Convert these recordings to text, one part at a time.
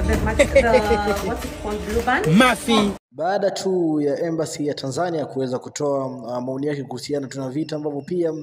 the what's it called, blue band. Mafi. Baada tu ya embassy ya Tanzania kuweza kutoa maoni yake kuhusiana na vita ambavyo pia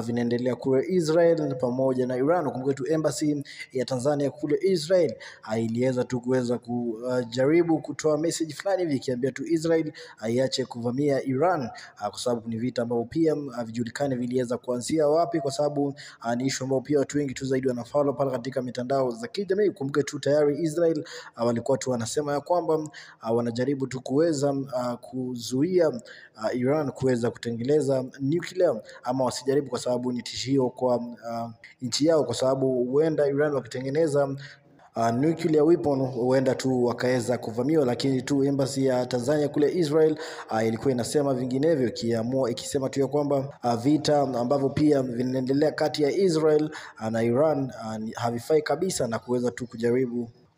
vinaendelea kule Israel pamoja na Iran. Kumbuka tu embassy ya Tanzania kule Israel iliweza tu kuweza kujaribu kutoa message fulani hivi ikiambia tu Israel aiache kuvamia Iran kwa sababu ni vita ambavyo pia havijulikani viliweza kuanzia wapi, kwa sababu ni issue ambayo pia watu wengi tu zaidi wanafollow pale katika mitandao za kijamii. Kumbuka tu tayari Israel walikuwa tu wanasema ya kwamba wanajaribu tu kuweza kuzuia Iran kuweza kutengeneza nuclear, ama wasijaribu kwa sababu ni tishio kwa nchi yao, kwa sababu huenda Iran wakitengeneza nuclear weapon huenda tu wakaweza kuvamiwa. Lakini tu embassy ya Tanzania kule Israel ilikuwa inasema vinginevyo, ikisema tu ya kwamba vita ambavyo pia vinaendelea kati ya Israel na Iran havifai kabisa, na kuweza tu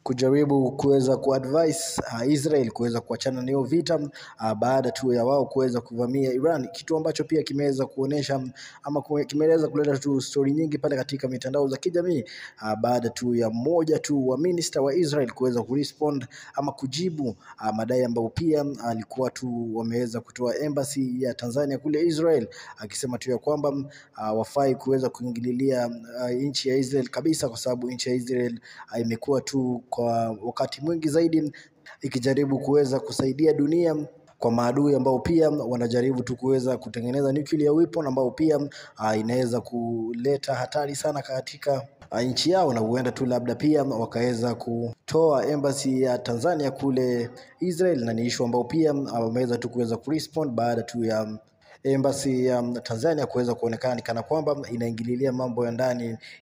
kujaribu kuweza kuadvise Israel kuweza kuachana na hiyo vita baada tu ya wao kuweza kuvamia Iran, kitu ambacho pia kimeweza kuonesha ama kimeweza kuleta tu story nyingi pale katika mitandao za kijamii baada tu ya mmoja tu wa minister wa Israel kuweza kurespond ama kujibu madai ambayo pia alikuwa tu wameweza kutoa embassy ya Tanzania kule Israel, akisema tu ya kwamba wafai kuweza kuingililia nchi ya Israel kabisa, kwa sababu nchi ya Israel imekuwa tu kwa wakati mwingi zaidi ikijaribu kuweza kusaidia dunia kwa maadui ambao pia wanajaribu tu kuweza kutengeneza nuclear weapon ambao pia inaweza kuleta hatari sana katika nchi yao, na huenda tu labda pia wakaweza kutoa embassy ya Tanzania kule Israel, na ni issue ambao pia wameweza tu kuweza kurespond baada tu ya embassy ya Tanzania kuweza kuonekana kana kwamba inaingililia mambo ya ndani